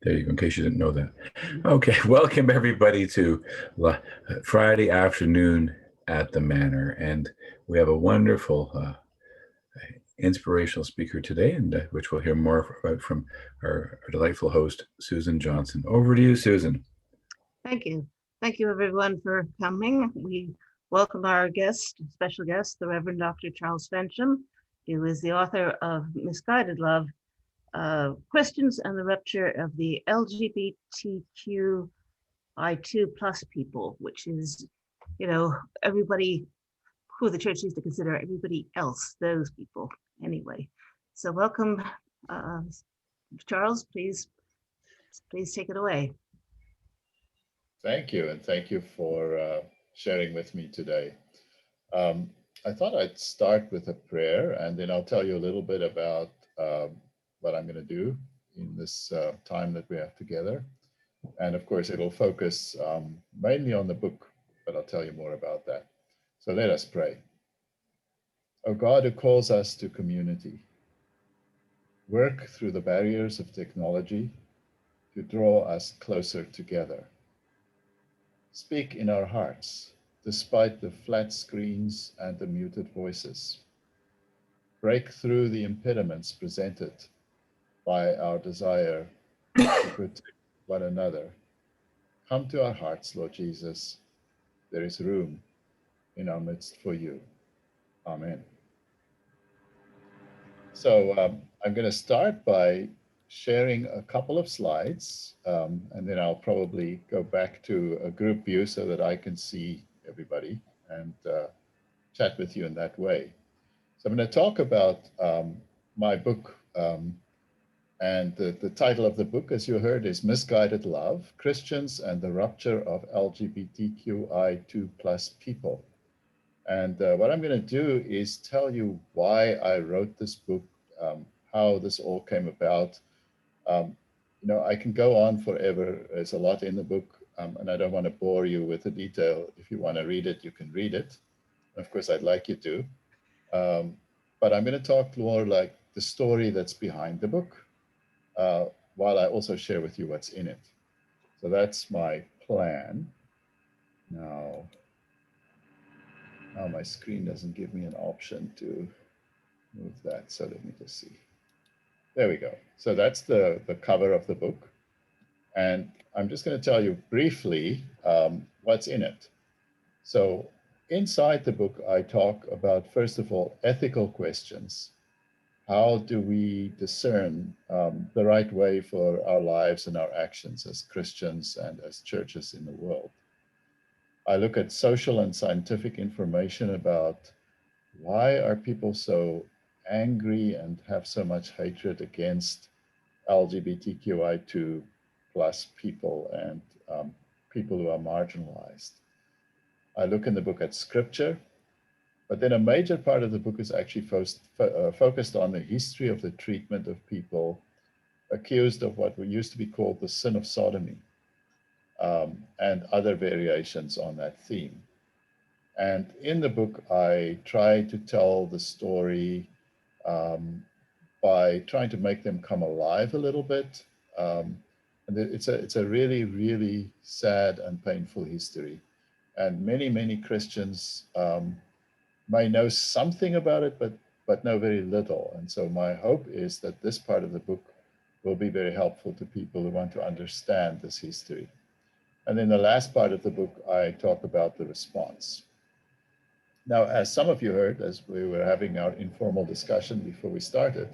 There you go, in case you didn't know that. Okay, welcome everybody to Friday afternoon at the Manor. And we have a wonderful, inspirational speaker today, and which we'll hear more about from our delightful host, Susan Johnson. Over to you, Susan. Thank you. Thank you, everyone, for coming. We welcome our special guest, the Reverend Dr. Charles Fensham, who is the author of Misguided Love, Questions and the Rupture of the LGBTQI2 plus people, which is, everybody who the church needs to consider everybody else, those people anyway. So welcome, Charles, please take it away. Thank you, and thank you for sharing with me today. I thought I'd start with a prayer, and then I'll tell you a little bit about what I'm going to do in this time that we have together. And of course, it'll focus mainly on the book, but I'll tell you more about that. So let us pray. O God, who calls us to community, work through the barriers of technology to draw us closer together. Speak in our hearts, despite the flat screens and the muted voices. Break through the impediments presented by our desire to protect one another. Come to our hearts, Lord Jesus. There is room in our midst for you. Amen. So I'm going to start by sharing a couple of slides, and then I'll probably go back to a group view so that I can see everybody and chat with you in that way. So I'm going to talk about my book, and the title of the book, as you heard, is Misguided Love, Christians and the Rupture of LGBTQI2 plus people. And what I'm going to do is tell you why I wrote this book, how this all came about. I can go on forever. There's a lot in the book, and I don't want to bore you with the detail. If you want to read it, you can read it. Of course, I'd like you to. But I'm going to talk more like the story that's behind the book, while I also share with you what's in it. So that's my plan. Now my screen doesn't give me an option to move that. So let me just see. There we go. So that's the cover of the book. And I'm just going to tell you briefly what's in it. So inside the book, I talk about, first of all, ethical questions. How do we discern the right way for our lives and our actions as Christians and as churches in the world? I look at social and scientific information about why are people so angry and have so much hatred against LGBTQI2 plus people and people who are marginalized. I look in the book at scripture, but then a major part of the book is actually focused on the history of the treatment of people accused of what used to be called the sin of sodomy, and other variations on that theme. And in the book, I try to tell the story by trying to make them come alive a little bit. And it's a really, really sad and painful history. And many, many Christians may know something about it, but know very little. And so my hope is that this part of the book will be very helpful to people who want to understand this history. And then the last part of the book, I talk about the response. Now, as some of you heard, as we were having our informal discussion before we started,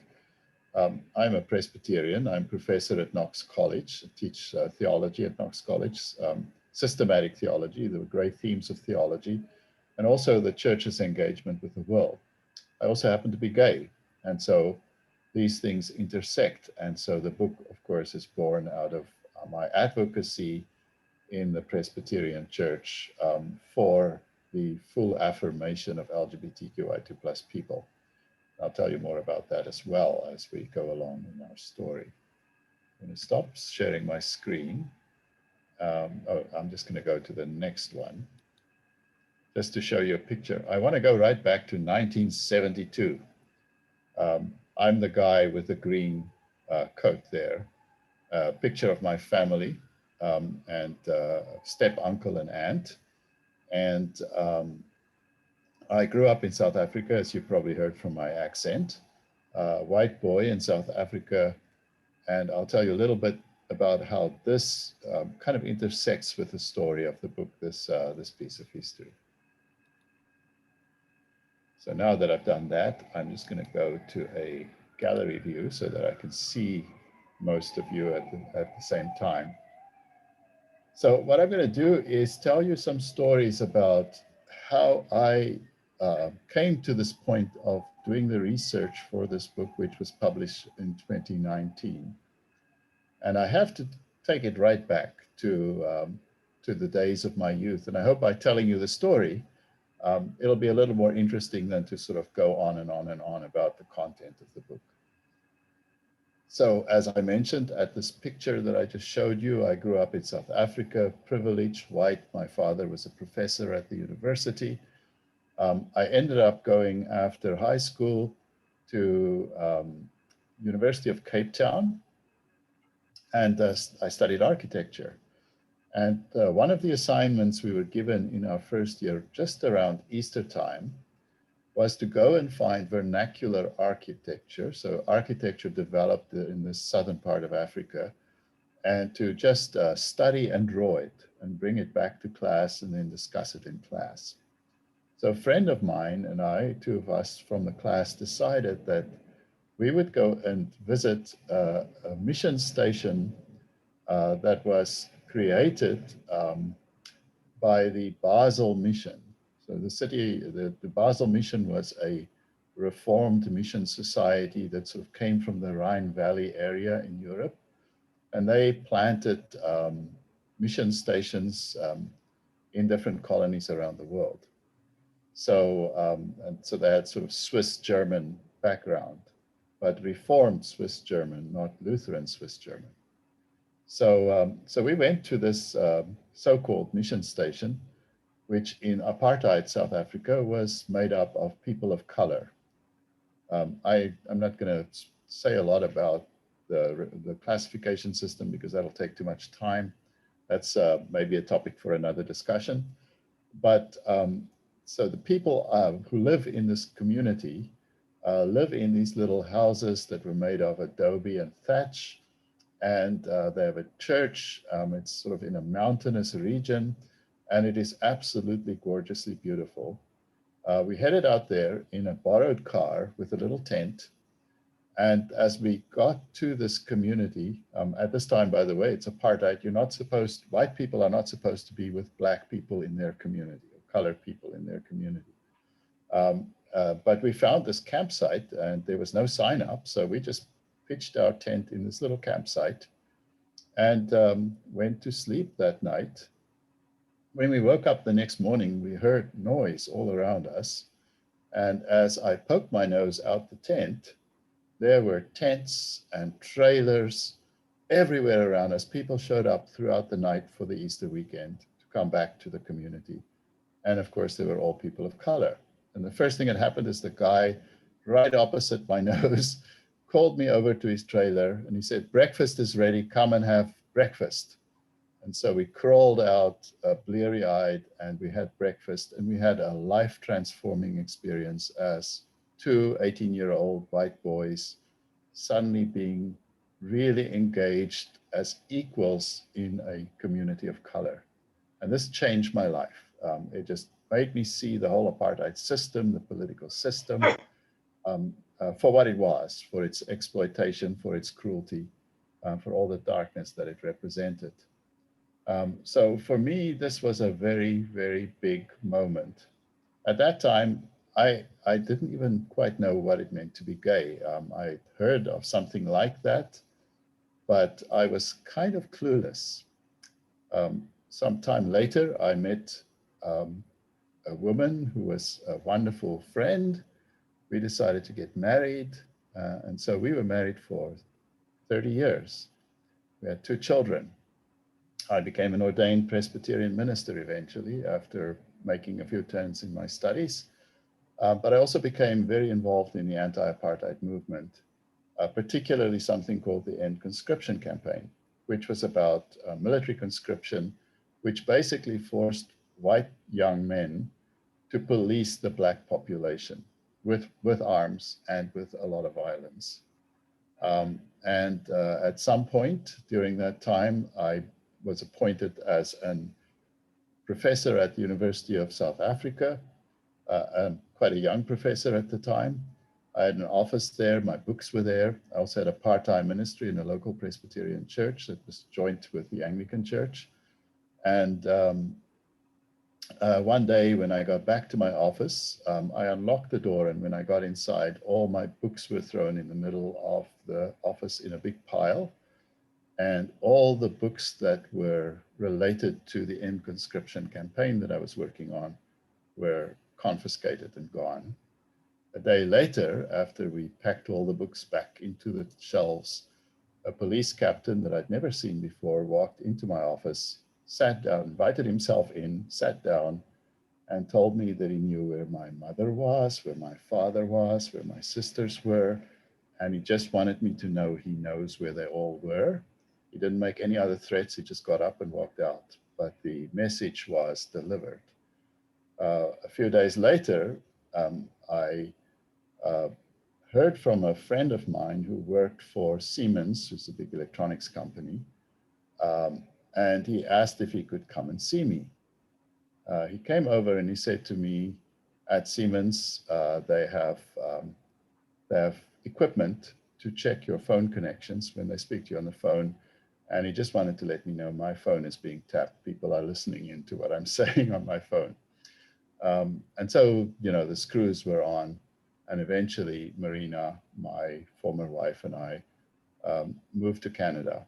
I'm a Presbyterian. I'm professor at Knox College. I teach theology at Knox College, systematic theology, the great themes of theology, and also the church's engagement with the world. I also happen to be gay, and so these things intersect. And so the book, of course, is born out of my advocacy in the Presbyterian Church for the full affirmation of LGBTQI2 plus people. I'll tell you more about that as well as we go along in our story. I'm going to stop sharing my screen. I'm just going to go to the next one, just to show you a picture. I want to go right back to 1972. I'm the guy with the green coat there. a picture of my family and step uncle and aunt. And I grew up in South Africa, as you probably heard from my accent, white boy in South Africa. And I'll tell you a little bit about how this kind of intersects with the story of the book, this piece of history. So now that I've done that, I'm just going to go to a gallery view so that I can see most of you at the same time. So what I'm going to do is tell you some stories about how I came to this point of doing the research for this book, which was published in 2019. And I have to take it right back to the days of my youth. And I hope by telling you the story, it'll be a little more interesting than to sort of go on and on and on about the content of the book. So as I mentioned at this picture that I just showed you, I grew up in South Africa, privileged, white. My father was a professor at the university. I ended up going after high school to University of Cape Town, and I studied architecture. And one of the assignments we were given in our first year, just around Easter time, was to go and find vernacular architecture. So architecture developed in the southern part of Africa, and to just study and draw it and bring it back to class and then discuss it in class. So a friend of mine and I, two of us from the class, decided that we would go and visit a mission station that was created by the Basel Mission. So the Basel Mission was a reformed mission society that sort of came from the Rhine Valley area in Europe. And they planted mission stations in different colonies around the world. So, and so they had sort of Swiss-German background, but reformed Swiss-German, not Lutheran Swiss-German. So, so we went to this so-called mission station, which in apartheid South Africa was made up of people of color. I'm not going to say a lot about the classification system because that'll take too much time. That's maybe a topic for another discussion. But so the people who live in this community live in these little houses that were made of adobe and thatch. And they have a church. It's sort of in a mountainous region, and it is absolutely gorgeously beautiful. We headed out there in a borrowed car with a little tent. And as we got to this community, at this time, by the way, it's apartheid. You're not supposed, white people are not supposed to be with black people in their community, or colored people in their community. But we found this campsite and there was no sign up. So we just pitched our tent in this little campsite and went to sleep that night. When we woke up the next morning, we heard noise all around us. And as I poked my nose out the tent, there were tents and trailers everywhere around us. People showed up throughout the night for the Easter weekend to come back to the community. And of course, they were all people of color. And the first thing that happened is the guy right opposite my nose called me over to his trailer and he said, "Breakfast is ready, come and have breakfast." And so we crawled out bleary-eyed and we had breakfast and we had a life-transforming experience as two 18-year-old white boys suddenly being really engaged as equals in a community of color. And this changed my life. It just made me see the whole apartheid system, the political system, for what it was, for its exploitation, for its cruelty, for all the darkness that it represented. So for me, this was a very, very big moment. At that time, I didn't even quite know what it meant to be gay. I heard of something like that, but I was kind of clueless. Sometime later, I met a woman who was a wonderful friend. We decided to get married. And so we were married for 30 years. We had 2 children. I became an ordained Presbyterian minister eventually after making a few turns in my studies. But I also became very involved in the anti-apartheid movement, particularly something called the End Conscription Campaign. which was about military conscription, which basically forced white young men to police the black population with arms and with a lot of violence. And at some point during that time, I was appointed as an professor at the University of South Africa, quite a young professor at the time. I had an office there, my books were there. I also had a part-time ministry in a local Presbyterian church that was joint with the Anglican church. And one day when I got back to my office, I unlocked the door, and when I got inside, all my books were thrown in the middle of the office in a big pile. And all the books that were related to the end conscription campaign that I was working on were confiscated and gone. A day later, after we packed all the books back into the shelves, a police captain that I'd never seen before walked into my office, sat down, invited himself in, sat down, and told me that he knew where my mother was, where my father was, where my sisters were, and he just wanted me to know he knows where they all were. He didn't make any other threats. He just got up and walked out. But the message was delivered. A few days later, I heard from a friend of mine who worked for Siemens, who's a big electronics company, and he asked if he could come and see me. He came over and he said to me, at Siemens, they have equipment to check your phone connections when they speak to you on the phone. And he just wanted to let me know my phone is being tapped. People are listening into what I'm saying on my phone. And so, the screws were on. And eventually, Marina, my former wife, and I moved to Canada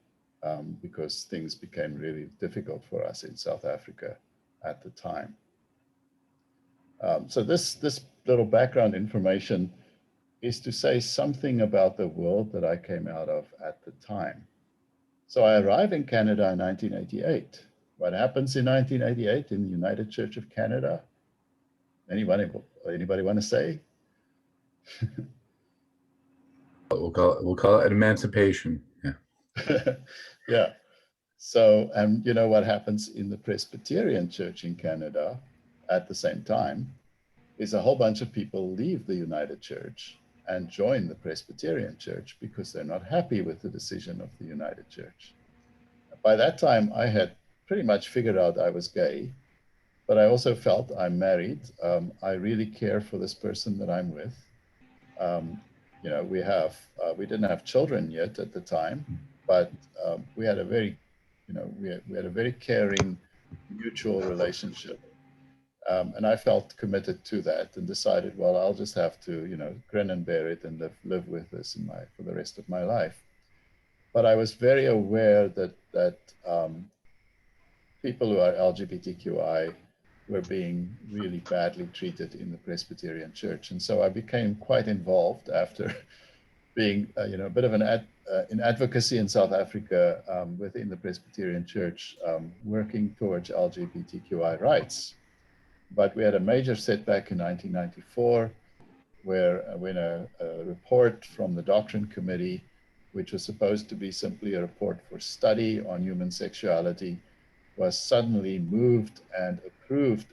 because things became really difficult for us in South Africa at the time. So this little background information is to say something about the world that I came out of at the time. So I arrived in Canada in 1988. What happens in 1988 in the United Church of Canada? Anybody want to say? We'll call it emancipation. Yeah. Yeah. So, and you know what happens in the Presbyterian Church in Canada at the same time is a whole bunch of people leave the United Church and join the Presbyterian Church because they're not happy with the decision of the United Church. By that time, I had pretty much figured out I was gay, but I also felt I'm married. I really care for this person that I'm with. We didn't have children yet at the time, but we had a very, we had a very caring, mutual relationship. And I felt committed to that and decided, well, I'll just have to, grin and bear it and live with this for the rest of my life. But I was very aware that people who are LGBTQI were being really badly treated in the Presbyterian Church. And so I became quite involved after being, a bit of in advocacy in South Africa within the Presbyterian Church, working towards LGBTQI rights. But we had a major setback in 1994, when a report from the Doctrine Committee, which was supposed to be simply a report for study on human sexuality, was suddenly moved and approved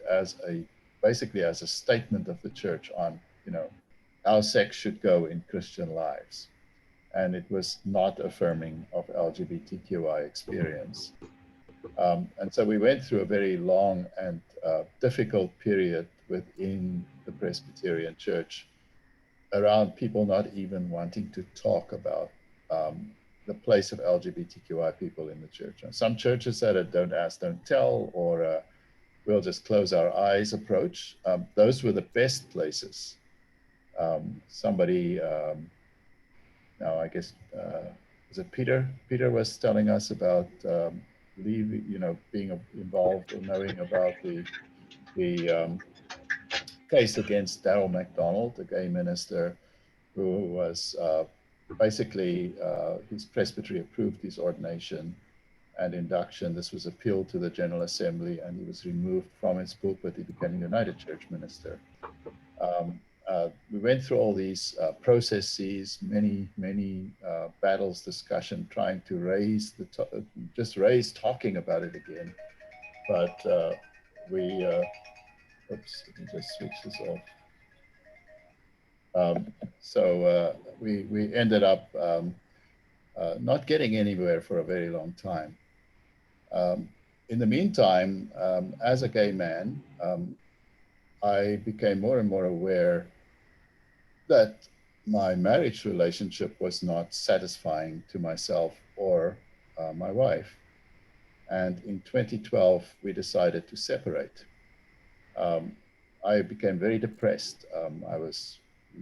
basically as a statement of the church on, how sex should go in Christian lives. And it was not affirming of LGBTQI experience. And so we went through a very long and difficult period within the Presbyterian Church around people not even wanting to talk about the place of LGBTQI people in the church. And some churches had a don't ask, don't tell, or we'll just close our eyes approach. Those were the best places. Now I guess, was it Peter? Peter was telling us about being involved or knowing about the case against Darrell MacDonald, a gay minister who was basically his presbytery approved his ordination and induction. This was appealed to the General Assembly, and he was removed from his pulpit. He became a United Church minister. we went through all these processes, many battles, discussion, trying to raise just raise talking about it again. But we, oops, let me just switch this off. We ended up not getting anywhere for a very long time. In the meantime, as a gay man, I became more and more aware that my marriage relationship was not satisfying to myself or my wife. And in 2012, we decided to separate. I became very depressed. I was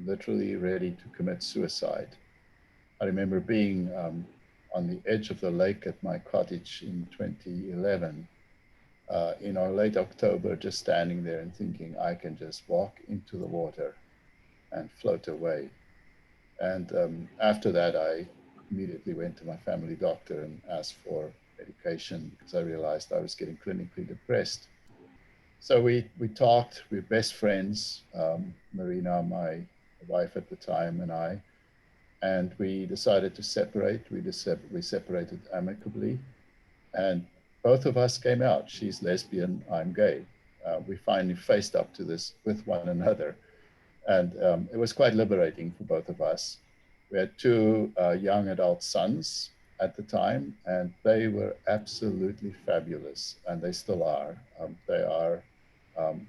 literally ready to commit suicide. I remember being on the edge of the lake at my cottage in 2011, in our late October, just standing there and thinking, I can just walk into the water and float away. And after that, I immediately went to my family doctor and asked for medication because I realized I was getting clinically depressed. So we talked, we were best friends, Marina, my wife at the time, and we decided to separate. We separated amicably, and both of us came out. She's lesbian, I'm gay. We finally faced up to this with one another. And it was quite liberating for both of us. We had two young adult sons at the time, and they were absolutely fabulous, and they still are. They are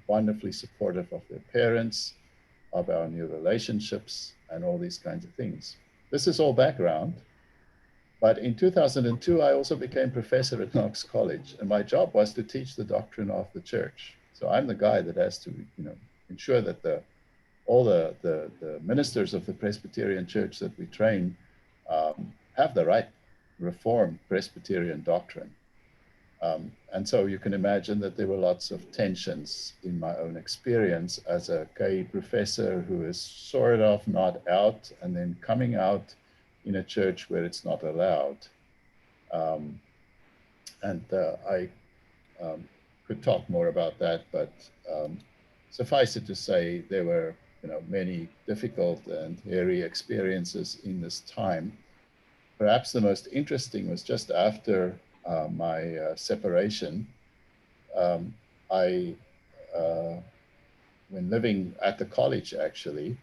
wonderfully supportive of their parents, of our new relationships, and all these kinds of things. This is all background. But in 2002, I also became professor at Knox College, and my job was to teach the doctrine of the church. So I'm the guy that has to, ensure that all the ministers of the Presbyterian Church that we train have the right Reformed Presbyterian doctrine. And so you can imagine that there were lots of tensions in my own experience as a gay professor who is sort of not out and then coming out in a church where it's not allowed. I could talk more about that, but suffice it to say, there were many difficult and hairy experiences in this time. Perhaps the most interesting was just after my separation. I, when living at the college, actually,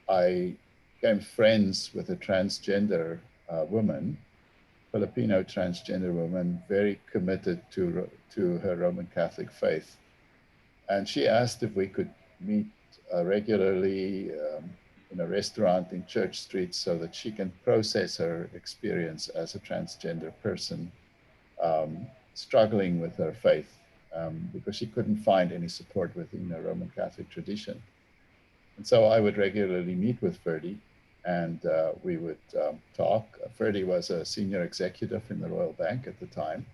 I became friends with a transgender woman, Filipino transgender woman, very committed to her Roman Catholic faith. And she asked if we could meet regularly in a restaurant in Church Street so that she can process her experience as a transgender person, struggling with her faith, because she couldn't find any support within the Roman Catholic tradition. And so I would regularly meet with Ferdy, and we would talk. Ferdy was a senior executive in the Royal Bank at the time.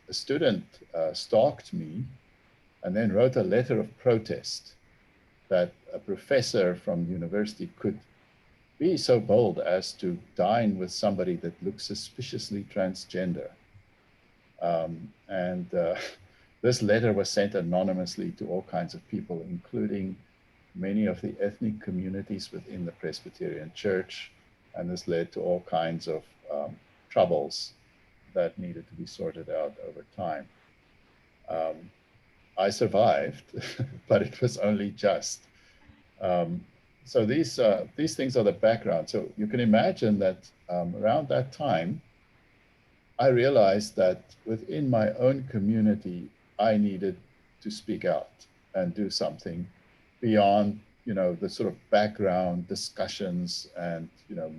A student stalked me and then wrote a letter of protest that a professor from the university could be so bold as to dine with somebody that looks suspiciously transgender. This letter was sent anonymously to all kinds of people, including many of the ethnic communities within the Presbyterian Church. And this led to all kinds of troubles that needed to be sorted out over time. I survived, but it was only just. So these things are the background. So you can imagine that around that time, I realized that within my own community, I needed to speak out and do something beyond, the sort of background discussions and,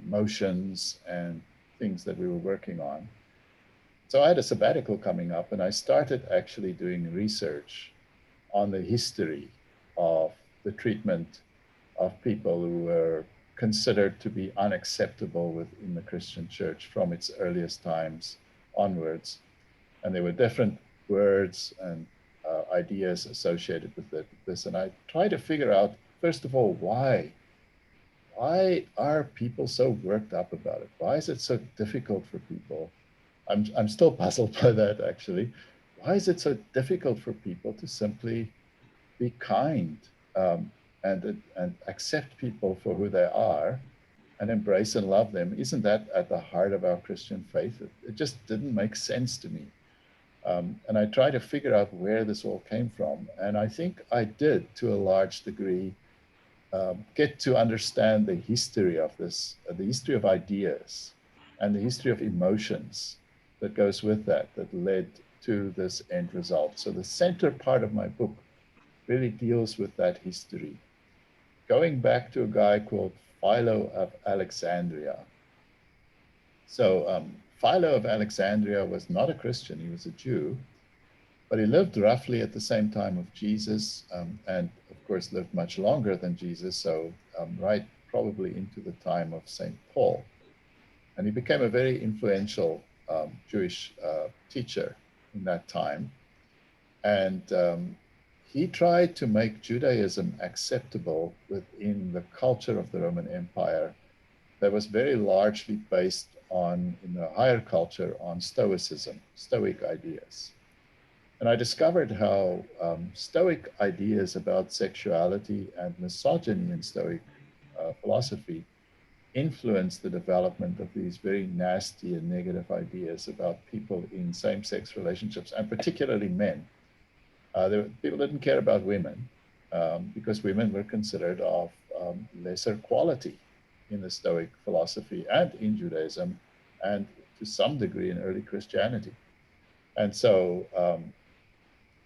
motions and things that we were working on. So I had a sabbatical coming up, and I started actually doing research on the history of the treatment of people who were considered to be unacceptable within the Christian church from its earliest times onwards. And there were different words and ideas associated with this. And I tried to figure out, first of all, why are people so worked up about it? Why is it so difficult for people? I'm still puzzled by that, actually. Why is it so difficult for people to simply be kind, and accept people for who they are and embrace and love them. Isn't that at the heart of our Christian faith? It just didn't make sense to me. And I tried to figure out where this all came from. And I think I did, to a large degree, get to understand the history of this, the history of ideas and the history of emotions that goes with that, that led to this end result. So the center part of my book really deals with that history, going back to a guy called Philo of Alexandria. So Philo of Alexandria was not a Christian, he was a Jew, but he lived roughly at the same time of Jesus, and of course lived much longer than Jesus, so right probably into the time of St. Paul. And he became a very influential Jewish teacher in that time. And he tried to make Judaism acceptable within the culture of the Roman Empire that was very largely based on, in the higher culture, on Stoicism, Stoic ideas. And I discovered how Stoic ideas about sexuality and misogyny in Stoic philosophy influenced the development of these very nasty and negative ideas about people in same sex relationships, and particularly men. People didn't care about women because women were considered of lesser quality in the Stoic philosophy and in Judaism, and to some degree in early Christianity. And so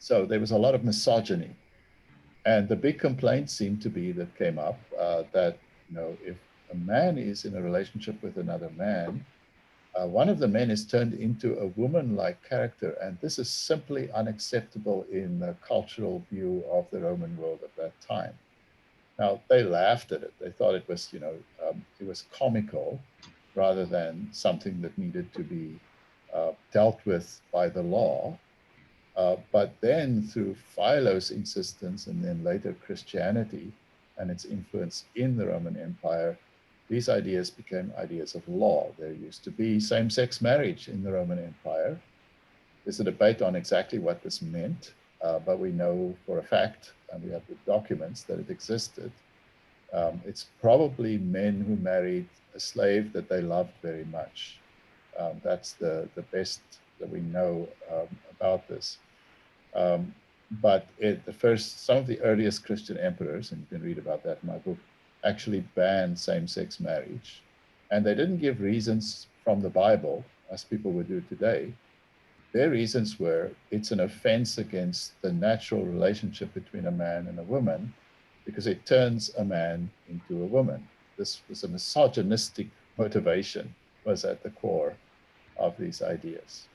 there was a lot of misogyny. And the big complaint seemed to be that came up that, if a man is in a relationship with another man, one of the men is turned into a woman-like character, and this is simply unacceptable in the cultural view of the Roman world at that time. Now, they laughed at it. They thought it was, it was comical rather than something that needed to be dealt with by the law. But then through Philo's insistence and then later Christianity and its influence in the Roman Empire, these ideas became ideas of law. There used to be same-sex marriage in the Roman Empire. There's a debate on exactly what this meant, but we know for a fact, and we have the documents, that it existed. It's probably men who married a slave that they loved very much. That's the best that we know about this. But some of the earliest Christian emperors, and you can read about that in my book, actually banned same-sex marriage. And they didn't give reasons from the Bible, as people would do today. Their reasons were, it's an offense against the natural relationship between a man and a woman, because it turns a man into a woman. This was a misogynistic motivation, was at the core of these ideas.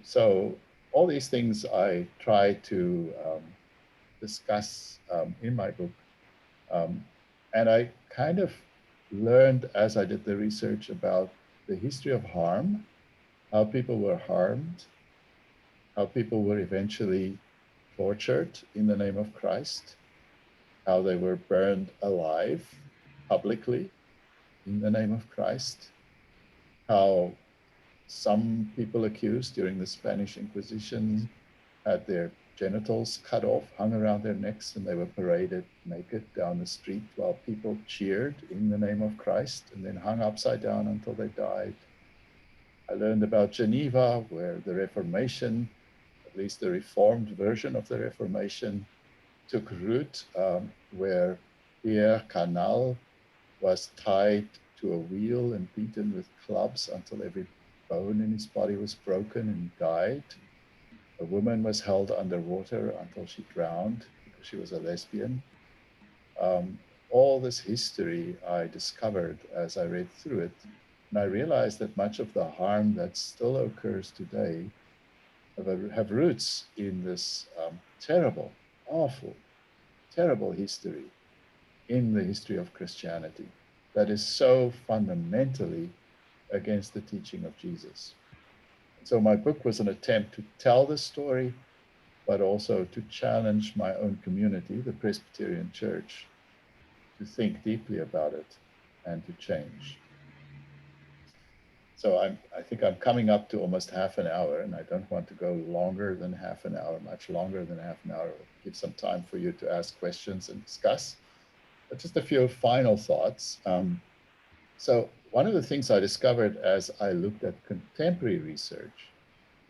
So all these things I try to discuss in my book. And I kind of learned as I did the research about the history of harm, how people were harmed, how people were eventually tortured in the name of Christ, how they were burned alive publicly in the name of Christ, how some people accused during the Spanish Inquisition had their genitals cut off, hung around their necks, and they were paraded naked down the street while people cheered in the name of Christ and then hung upside down until they died. I learned about Geneva, where the Reformation, at least the Reformed version of the Reformation, took root, where Pierre Canal was tied to a wheel and beaten with clubs until every bone in his body was broken and he died. A woman was held underwater until she drowned because she was a lesbian. All this history I discovered as I read through it, and I realized that much of the harm that still occurs today have roots in this terrible, awful, terrible history in the history of Christianity that is so fundamentally against the teaching of Jesus. So my book was an attempt to tell this story, but also to challenge my own community, the Presbyterian Church, to think deeply about it and to change. So I think I'm coming up to almost half an hour, and I don't want to go longer than half an hour, much longer than half an hour. Give some time for you to ask questions and discuss. But just a few final thoughts. So one of the things I discovered as I looked at contemporary research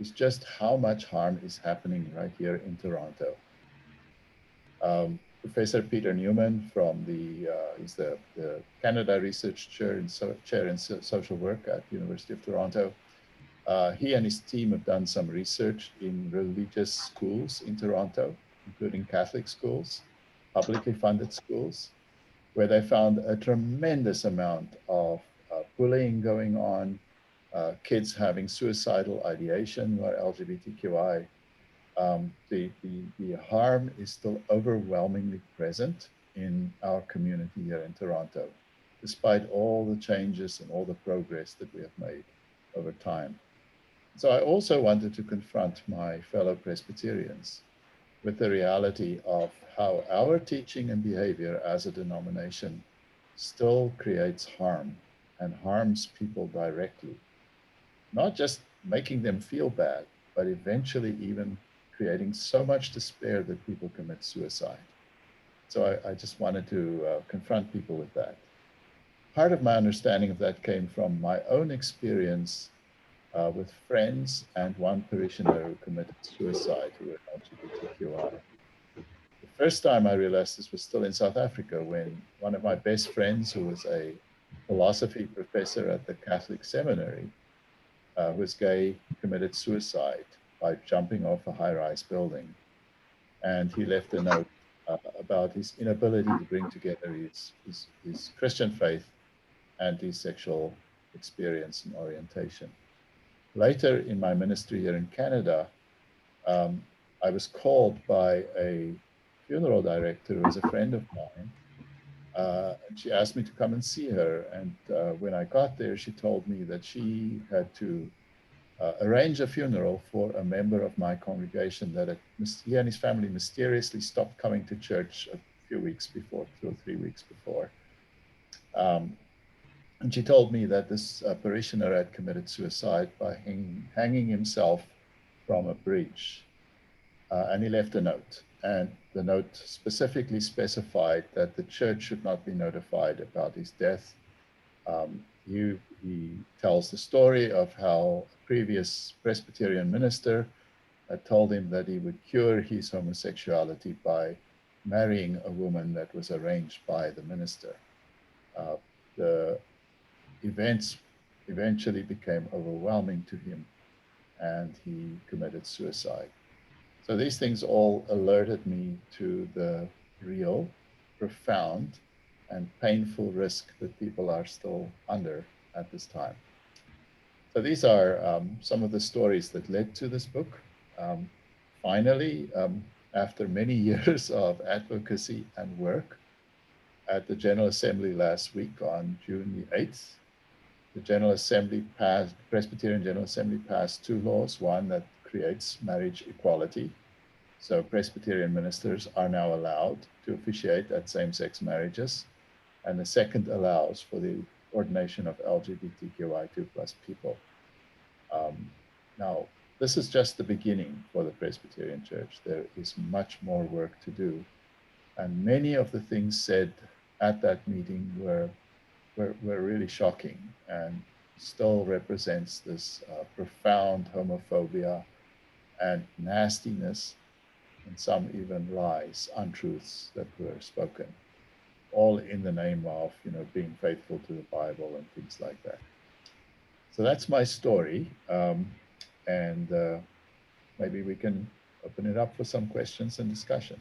is just how much harm is happening right here in Toronto. Professor Peter Newman from he's the Canada Research Chair in Social Work at University of Toronto. He and his team have done some research in religious schools in Toronto, including Catholic schools, publicly funded schools, where they found a tremendous amount of bullying going on, kids having suicidal ideation who are LGBTQI. The harm is still overwhelmingly present in our community here in Toronto, despite all the changes and all the progress that we have made over time. So I also wanted to confront my fellow Presbyterians with the reality of how our teaching and behavior as a denomination still creates harm and harms people directly, not just making them feel bad, but eventually even creating so much despair that people commit suicide. So I just wanted to confront people with that. Part of my understanding of that came from my own experience with friends and one parishioner who committed suicide who were LGBTQI. The first time I realized this was still in South Africa when one of my best friends, who was a philosophy professor at the Catholic seminary, who was gay, committed suicide by jumping off a high-rise building. And he left a note about his inability to bring together his Christian faith and his sexual experience and orientation. Later in my ministry here in Canada, I was called by a funeral director who was a friend of mine. And she asked me to come and see her. And when I got there, she told me that she had to arrange a funeral for a member of my congregation that he and his family mysteriously stopped coming to church a few weeks before, 2 or 3 weeks before. And she told me that this parishioner had committed suicide by hanging himself from a bridge. And he left a note. And the note specifically specified that the church should not be notified about his death. He tells the story of how a previous Presbyterian minister had told him that he would cure his homosexuality by marrying a woman that was arranged by the minister. The events eventually became overwhelming to him, and he committed suicide. So these things all alerted me to the real, profound, and painful risk that people are still under at this time. So these are some of the stories that led to this book. Finally, after many years of advocacy and work, at the General Assembly last week on June the 8th, the General Assembly Presbyterian General Assembly passed 2 laws, one that creates marriage equality. So Presbyterian ministers are now allowed to officiate at same-sex marriages. And the second allows for the ordination of LGBTQI2+ people. Now, this is just the beginning for the Presbyterian Church. There is much more work to do. And many of the things said at that meeting were really shocking and still represents this profound homophobia and nastiness, and some even lies, untruths that were spoken, all in the name of, being faithful to the Bible and things like that. So that's my story, and maybe we can open it up for some questions and discussion.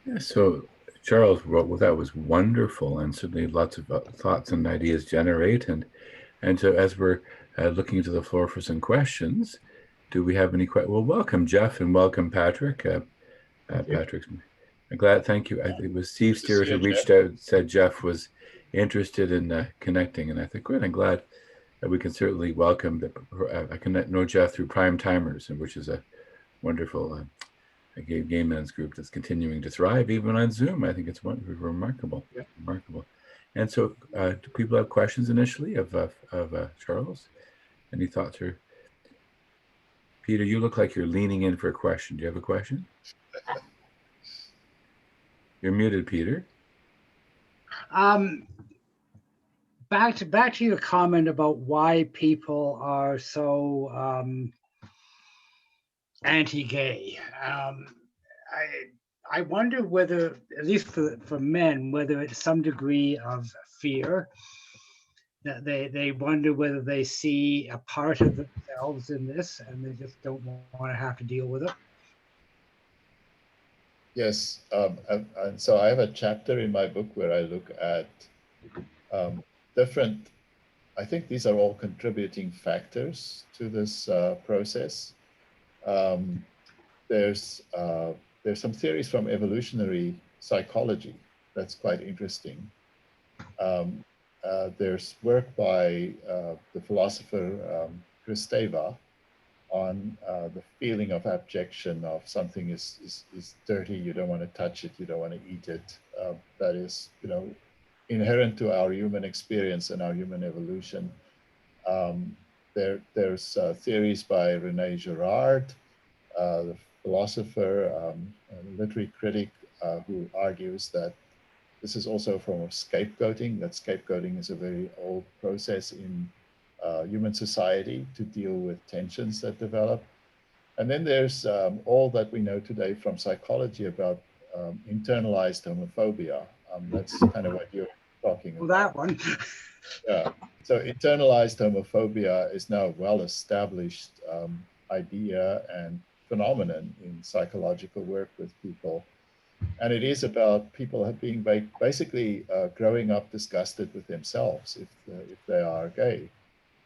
Yeah, so Charles, well, that was wonderful, and certainly lots of thoughts and ideas generate. And so as we're looking to the floor for some questions, do we have any questions? Well, welcome, Jeff, and welcome, Patrick. Patrick's. I'm glad. Thank you. I think it was Steve Stewart who reached out, said Jeff was interested in connecting, and I think, good. I'm glad that we can certainly welcome. I can know Jeff through Prime Timers, and which is a wonderful gay men's group that's continuing to thrive even on Zoom. I think it's remarkable. Yeah. Remarkable. And so, do people have questions initially of Charles? Any thoughts? Or Peter, you look like you're leaning in for a question. Do you have a question? You're muted, Peter. Back to your comment about why people are so anti-gay. I wonder whether, at least for men, whether it's some degree of fear that they wonder whether they see a part of themselves in this and they just don't want to have to deal with it. Yes, and so I have a chapter in my book where I look at different, I think these are all contributing factors to this process. There's some theories from evolutionary psychology that's quite interesting. There's work by the philosopher Kristeva on the feeling of abjection of something is dirty, you don't want to touch it, you don't want to eat it. That is, inherent to our human experience and our human evolution. There's theories by René Girard, the philosopher, literary critic, who argues that this is also a form of scapegoating, that scapegoating is a very old process in human society to deal with tensions that develop. And then there's all that we know today from psychology about internalized homophobia. That's kind of what you're talking about. That one. Yeah. So internalized homophobia is now a well-established idea and phenomenon in psychological work with people. And it is about people being basically growing up disgusted with themselves if they are gay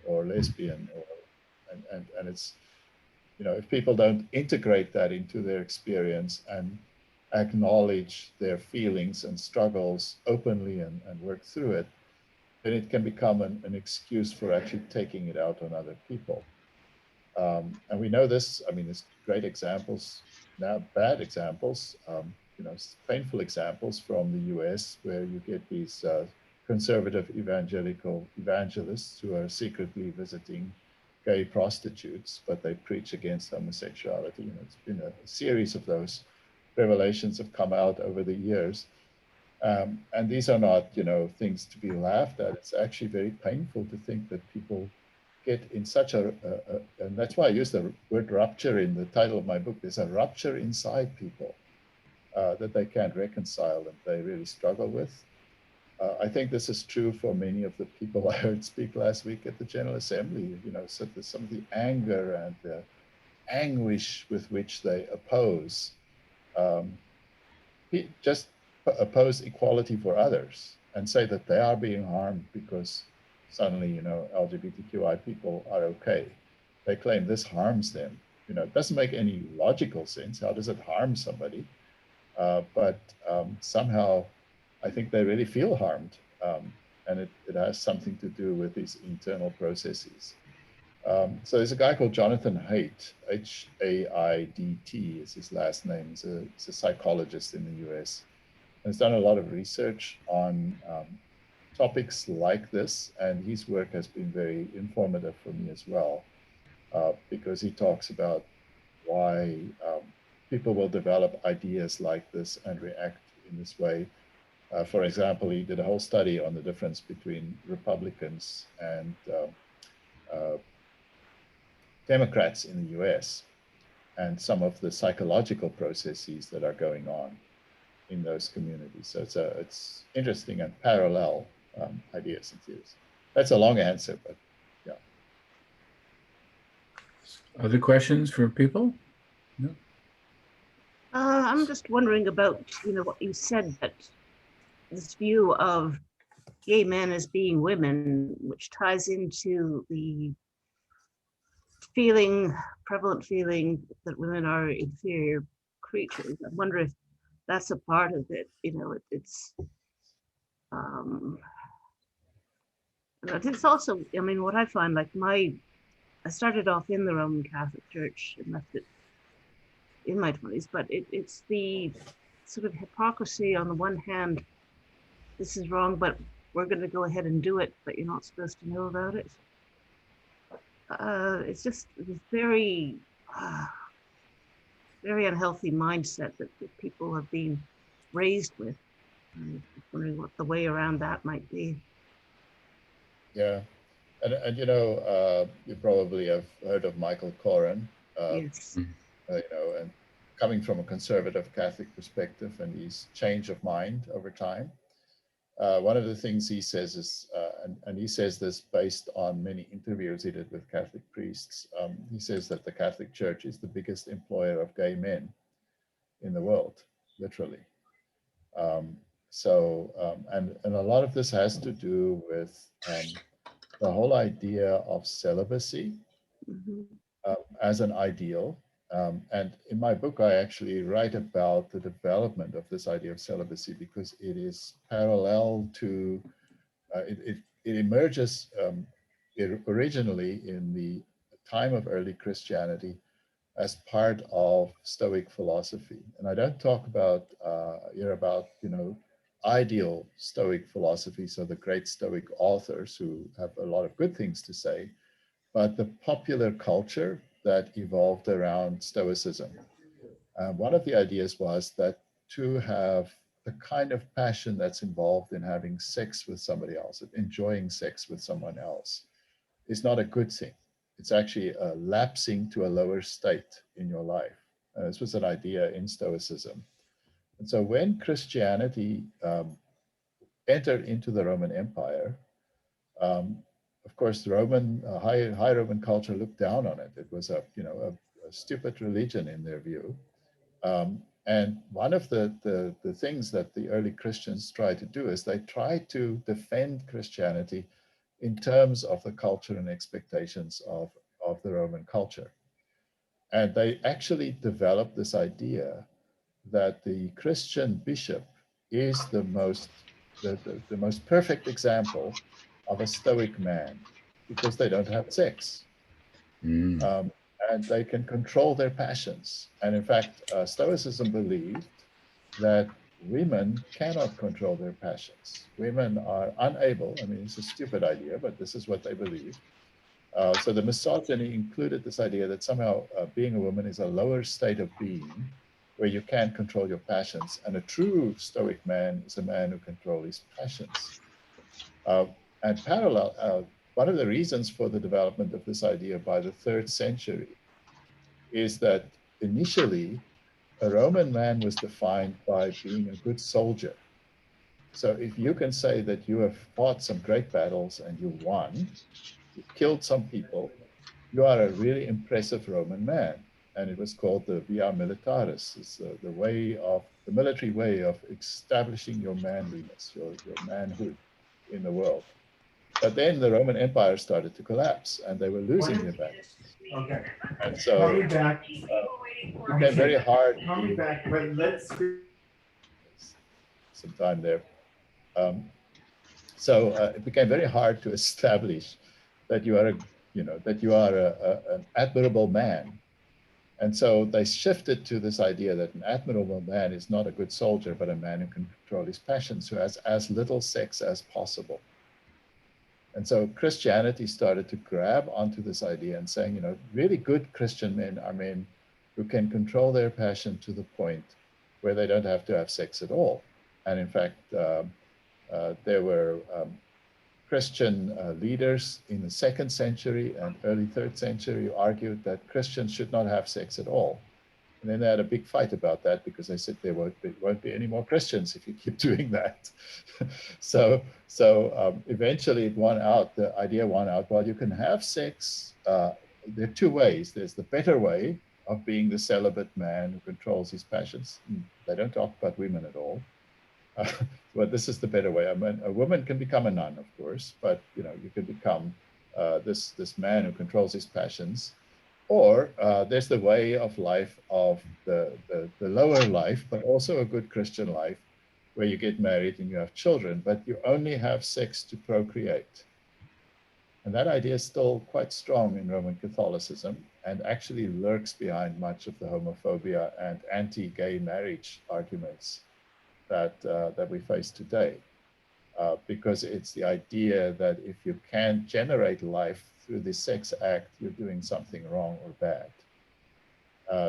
or lesbian, and it's, if people don't integrate that into their experience and acknowledge their feelings and struggles openly and work through it, then it can become an excuse for actually taking it out on other people. And we know this, I mean, there's great examples, now bad examples, painful examples from the US, where you get these conservative evangelical evangelists who are secretly visiting gay prostitutes, but they preach against homosexuality. It's been a series of those revelations have come out over the years. And these are not, things to be laughed at. It's actually very painful to think that people get in such and that's why I use the word rupture in the title of my book. There's a rupture inside people that they can't reconcile and they really struggle with. I think this is true for many of the people I heard speak last week at the General Assembly. So there's some of the anger and the anguish with which they oppose just oppose equality for others and say that they are being harmed because suddenly, LGBTQI people are okay. They claim this harms them. It doesn't make any logical sense. How does it harm somebody? But somehow I think they really feel harmed. And it has something to do with these internal processes. So there's a guy called Jonathan Haidt, H-A-I-D-T is his last name. He's a psychologist in the US. And he's done a lot of research on topics like this. And his work has been very informative for me as well, because he talks about why people will develop ideas like this and react in this way. For example, he did a whole study on the difference between Republicans and Democrats in the US and some of the psychological processes that are going on in those communities. So it's interesting and parallel ideas and theories. That's a long answer, but yeah. Other questions for people? No? I'm just wondering about, what you said, that this view of gay men as being women, which ties into the prevalent feeling that women are inferior creatures. I wonder if that's a part of it. It's also, what I find, like I started off in the Roman Catholic Church and left it in my 20s, but it's the sort of hypocrisy on the one hand, this is wrong, but we're going to go ahead and do it, but you're not supposed to know about it. it's just this very, uh, very unhealthy mindset that people have been raised with. I'm just wondering what the way around that might be. Yeah. And you probably have heard of Michael Koren, Yes. and coming from a conservative Catholic perspective and his change of mind over time. One of the things he says is, and he says this based on many interviews he did with Catholic priests, he says that the Catholic Church is the biggest employer of gay men in the world, literally. Um, and a lot of this has to do with the whole idea of celibacy Mm-hmm. as an ideal. And in my book, I actually write about the development of this idea of celibacy because it is parallel to, it emerges originally in the time of early Christianity as part of Stoic philosophy. And I don't talk about here about, ideal Stoic philosophy, so the great Stoic authors who have a lot of good things to say, but the popular culture that evolved around Stoicism. One of the ideas was that to have the kind of passion that's involved in having sex with somebody else, enjoying sex with someone else, is not a good thing. It's actually lapsing to a lower state in your life. This was an idea in Stoicism. And so when Christianity entered into the Roman Empire, um, of course, the Roman high Roman culture looked down on it. It was a stupid religion in their view. And one of the things that the early Christians tried to do is they tried to defend Christianity in terms of the culture and expectations of the Roman culture. And they actually developed this idea that the Christian bishop is the most perfect example of a stoic man because they don't have sex. Mm. And they can control their passions. And in fact, Stoicism believed that women cannot control their passions. Women are unable, I mean, it's a stupid idea, but this is what they believed. So the misogyny included this idea that somehow being a woman is a lower state of being where you can't control your passions. And a true Stoic man is a man who controls his passions. Uh, and parallel, one of the reasons for the development of this idea by the 3rd century is that initially a Roman man was defined by being a good soldier. So if you can say that you have fought some great battles and you won, you killed some people, you are a really impressive Roman man. And it was called the via militaris. It's the way of the military way of establishing your manliness, your manhood in the world. But then the Roman Empire started to collapse and they were losing their battles. Okay. And Call so me back. it became very hard Call me to, back, but let's. some time there. Um, so it became very hard to establish that you are an admirable man. And so they shifted to this idea that an admirable man is not a good soldier, but a man who can control his passions, who has as little sex as possible. And so Christianity started to grab onto this idea and saying, really good Christian men are men who can control their passion to the point where they don't have to have sex at all. And in fact, there were Christian leaders in the 2nd century and early 3rd century who argued that Christians should not have sex at all. And then they had a big fight about that because they said there won't be any more Christians if you keep doing that. so eventually it won out, the idea won out, well, you can have sex. There are 2 ways. There's the better way of being the celibate man who controls his passions. They don't talk about women at all. But this is the better way. I mean, a woman can become a nun, of course, but you can become this man who controls his passions. Or there's the way of life of the lower life, but also a good Christian life, where you get married and you have children, but you only have sex to procreate. And that idea is still quite strong in Roman Catholicism and actually lurks behind much of the homophobia and anti-gay marriage arguments that we face today. because it's the idea that if you can't generate life through the sex act, you're doing something wrong or bad.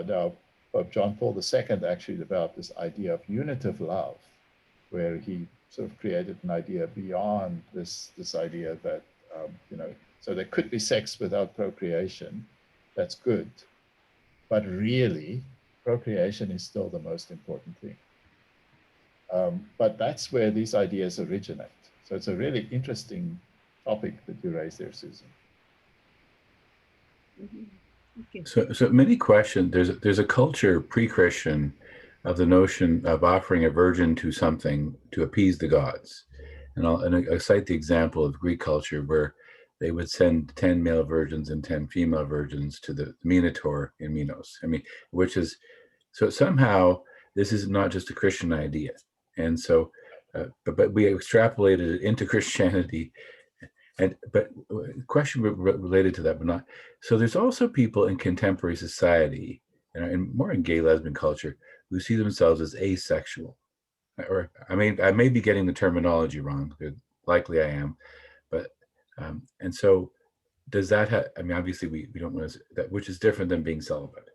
Now, Pope John Paul II actually developed this idea of unitive love, where he sort of created an idea beyond this idea that, so there could be sex without procreation. That's good. But really, procreation is still the most important thing. But that's where these ideas originate. So it's a really interesting topic that you raised there, Susan. So many questions. There's a culture pre-Christian of the notion of offering a virgin to something to appease the gods, and I cite the example of Greek culture where they would send 10 male virgins and 10 female virgins to the Minotaur in Minos. I mean, which is so somehow this is not just a Christian idea, and so but we extrapolated it into Christianity. But question related to that, but not. So there's also people in contemporary society, and more in gay lesbian culture, who see themselves as asexual. Or I mean, I may be getting the terminology wrong. Likely I am, but and so does that have? I mean, obviously we don't want to that, which is different than being celibate.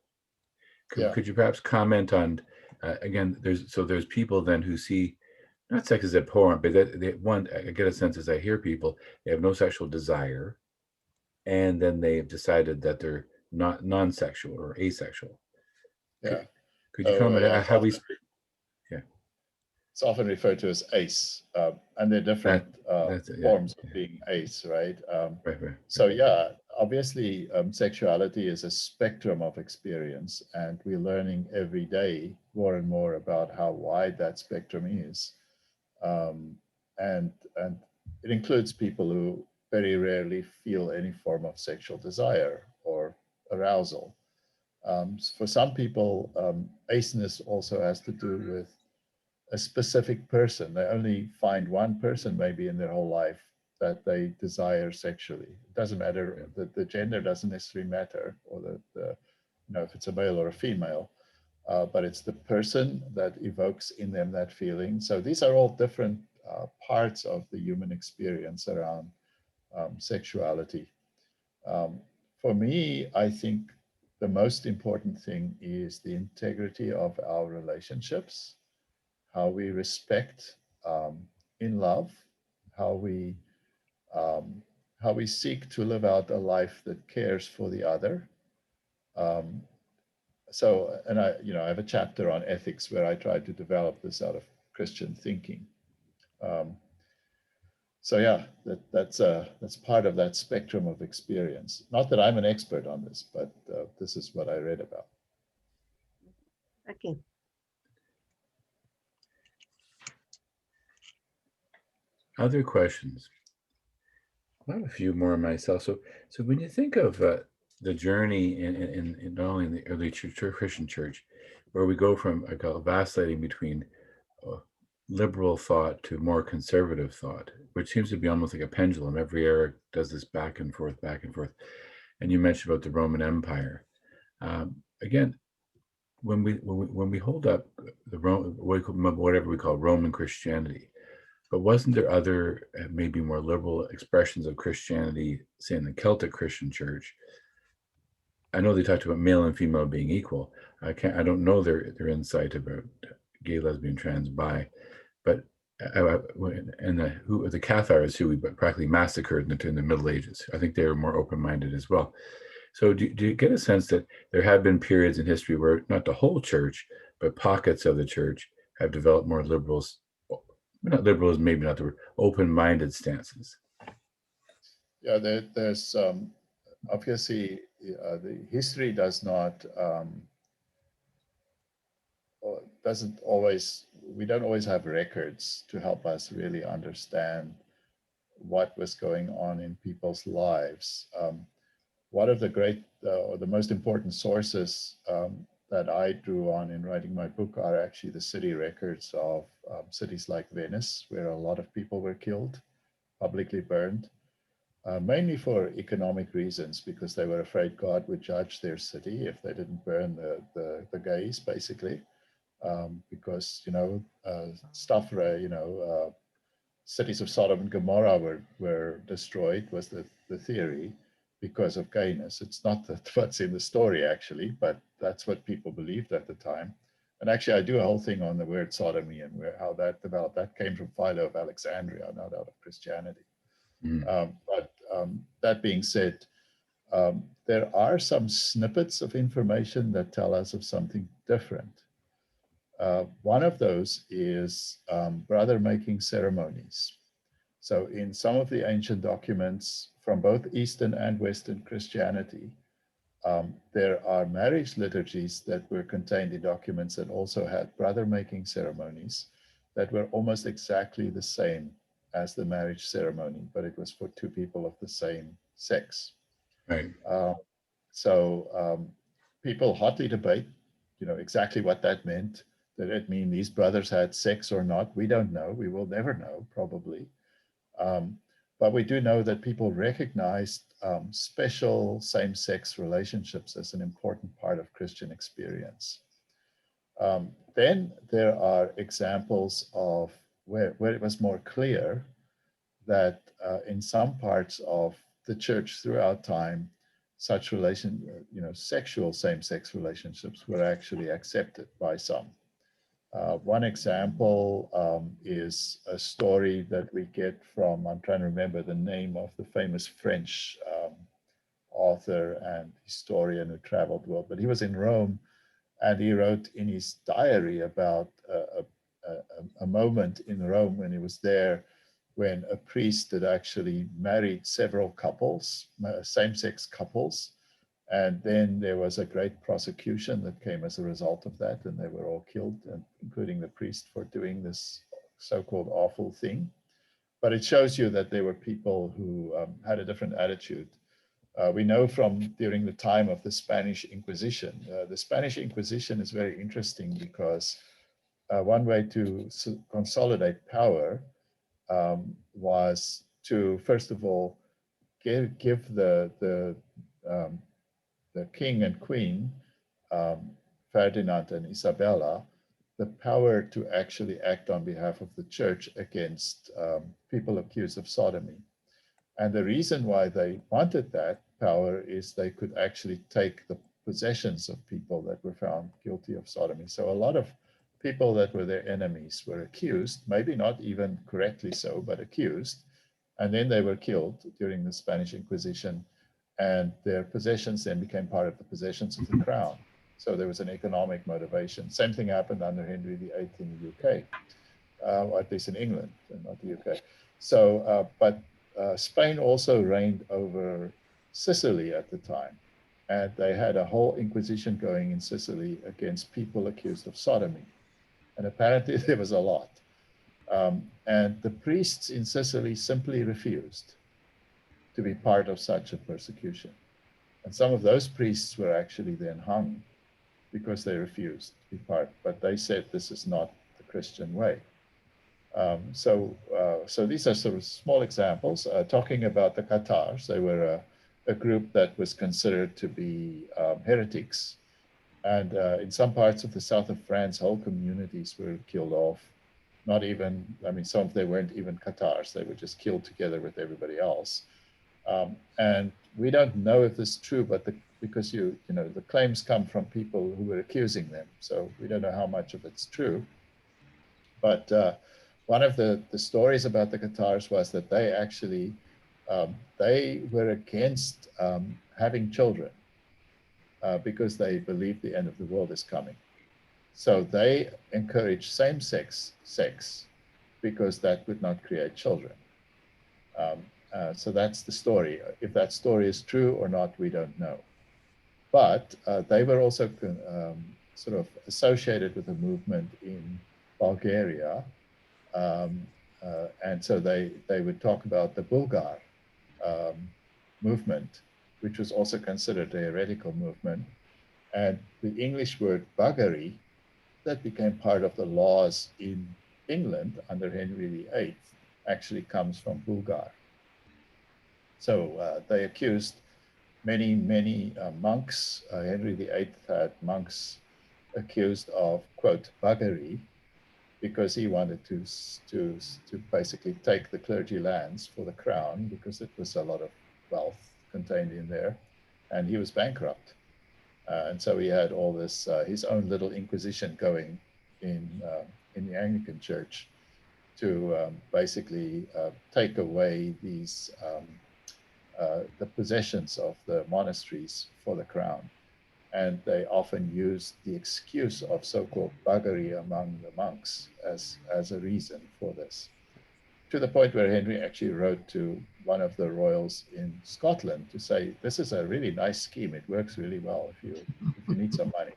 Could you perhaps comment on again? There's people then who see not sex as abhorrent, but I get a sense as I hear people, they have no sexual desire, and then they've decided that they're not non-sexual or asexual. Yeah. Could you comment on how we? Yeah. It's often referred to as ace, and there are different forms of being ace, right? Right. So yeah, obviously, sexuality is a spectrum of experience, and we're learning every day more and more about how wide that spectrum is. And it includes people who very rarely feel any form of sexual desire or arousal. For some people, aceness also has to do with a specific person. They only find one person maybe in their whole life that they desire sexually. It doesn't matter, the gender doesn't necessarily matter, or if it's a male or a female. But it's the person that evokes in them that feeling. So these are all different parts of the human experience around sexuality. For me, I think the most important thing is the integrity of our relationships, how we respect in love, how we seek to live out a life that cares for the other. And I have a chapter on ethics where I try to develop this out of Christian thinking. So yeah, that's part of that spectrum of experience. Not that I'm an expert on this, but this is what I read about. Thank you. Other questions? I have a few more myself. So when you think of the journey in not only in the early Christian church, where we go from I call it vacillating between liberal thought to more conservative thought, which seems to be almost like a pendulum. Every era does this back and forth, back and forth. And you mentioned about the Roman Empire. Again, when we hold up the whatever we call Roman Christianity, but wasn't there other maybe more liberal expressions of Christianity, say in the Celtic Christian Church? I know they talked about male and female being equal. I don't know their insight about gay, lesbian, trans, bi, but the Cathars who we practically massacred in the Middle Ages, I think they were more open-minded as well. So do you get a sense that there have been periods in history where not the whole church, but pockets of the church have developed more liberals, not liberals, maybe not the word, open-minded stances? Yeah, there's obviously the history doesn't always, we don't always have records to help us really understand what was going on in people's lives. One of the great or the most important sources that I drew on in writing my book are actually the city records of cities like Venice, where a lot of people were killed, publicly burned, mainly for economic reasons, because they were afraid God would judge their city if they didn't burn the gays, basically. Because, cities of Sodom and Gomorrah were destroyed was the theory because of gayness. It's not what's in the story actually, but that's what people believed at the time. And actually, I do a whole thing on the word sodomy and how that developed. That came from Philo of Alexandria, not out of Christianity. But that being said, there are some snippets of information that tell us of something different. One of those is brother-making ceremonies. So in some of the ancient documents from both Eastern and Western Christianity, there are marriage liturgies that were contained in documents that also had brother-making ceremonies that were almost exactly the same as the marriage ceremony, but it was for two people of the same sex. Right. So people hotly debate, exactly what that meant. Did it mean these brothers had sex or not? We don't know. We will never know, probably. But we do know that people recognized special same-sex relationships as an important part of Christian experience. Then there are examples of where it was more clear that in some parts of the church throughout time, such sexual same-sex relationships were actually accepted by some. One example is a story that we get from, I'm trying to remember the name of the famous French author and historian who traveled the world, but he was in Rome and he wrote in his diary about a moment in Rome when he was there when a priest had actually married several couples, same-sex couples, and then there was a great prosecution that came as a result of that, and they were all killed, including the priest, for doing this so-called awful thing. But it shows you that there were people who had a different attitude. We know from during the time of the Spanish Inquisition. The Spanish Inquisition is very interesting because one way to consolidate power was to, first of all, give the king and queen, Ferdinand and Isabella, the power to actually act on behalf of the church against people accused of sodomy. And the reason why they wanted that power is they could actually take the possessions of people that were found guilty of sodomy. So a lot of people that were their enemies were accused, maybe not even correctly so, but accused. And then they were killed during the Spanish Inquisition, and their possessions then became part of the possessions of the crown. So there was an economic motivation. Same thing happened under Henry VIII in the UK, or at least in England, not the UK. So, but Spain also reigned over Sicily at the time, and they had a whole inquisition going in Sicily against people accused of sodomy. And apparently there was a lot. And the priests in Sicily simply refused to be part of such a persecution. And some of those priests were actually then hung because they refused to be part, but they said this is not the Christian way. So these are sort of small examples. Talking about the Catars, they were a group that was considered to be heretics. And in some parts of the south of France, whole communities were killed off. Not even, I mean, some of them weren't even Catars. They were just killed together with everybody else. And we don't know if this is true, but because the claims come from people who were accusing them. So we don't know how much of it's true. But one of the stories about the Catars was that they actually, they were against having children because they believed the end of the world is coming. So they encourage same-sex sex because that would not create children. So that's the story. If that story is true or not, we don't know. But they were also sort of associated with a movement in Bulgaria. And so they would talk about the Bulgar movement, which was also considered a heretical movement. And the English word buggery, that became part of the laws in England under Henry VIII, actually comes from Bulgar. So they accused many monks. Henry VIII had monks accused of, quote, buggery, because he wanted to basically take the clergy lands for the crown, because it was a lot of wealth contained in there, and he was bankrupt. And so he had all this, his own little inquisition going in the Anglican Church to basically take away the possessions of the monasteries for the crown. And they often used the excuse of so-called buggery among the monks as a reason for this, to the point where Henry actually wrote to one of the royals in Scotland to say, this is a really nice scheme. It works really well if you need some money.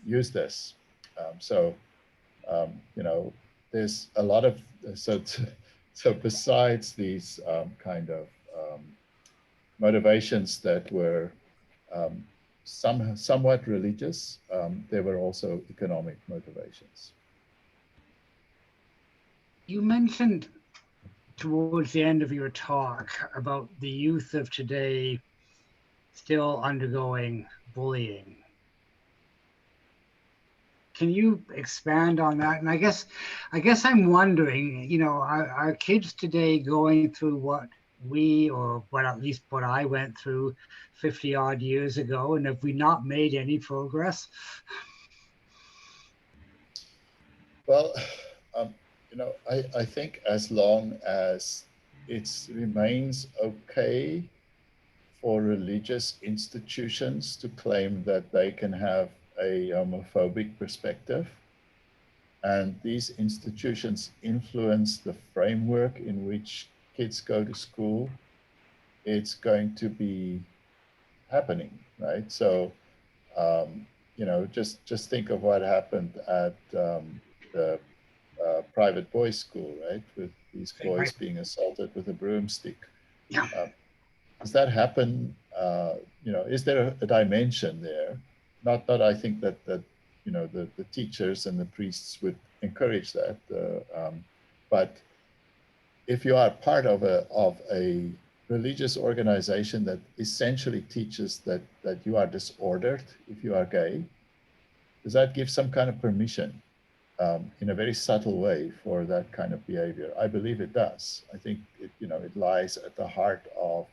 Use this. So, you know, there's a lot of, so besides these kind of motivations that were somewhat religious, there were also economic motivations. You mentioned towards the end of your talk about the youth of today still undergoing bullying. Can you expand on that? And I guess I'm wondering, you know, are kids today going through what we, or what at least what I went through 50 odd years ago, and have we not made any progress? Well, you know, I think as long as it remains okay for religious institutions to claim that they can have a homophobic perspective, and these institutions influence the framework in which kids go to school, it's going to be happening, right? So, you know, just think of what happened at the private boys' school, right? With these boys Right. being assaulted with a broomstick. Yeah. Does that happen? You know, is there a dimension there? Not that I think that you know the teachers and the priests would encourage that, but if you are part of a religious organization that essentially teaches that you are disordered if you are gay, does that give some kind of permission in a very subtle way for that kind of behavior? I believe it does. I think it, you know, it lies at the heart of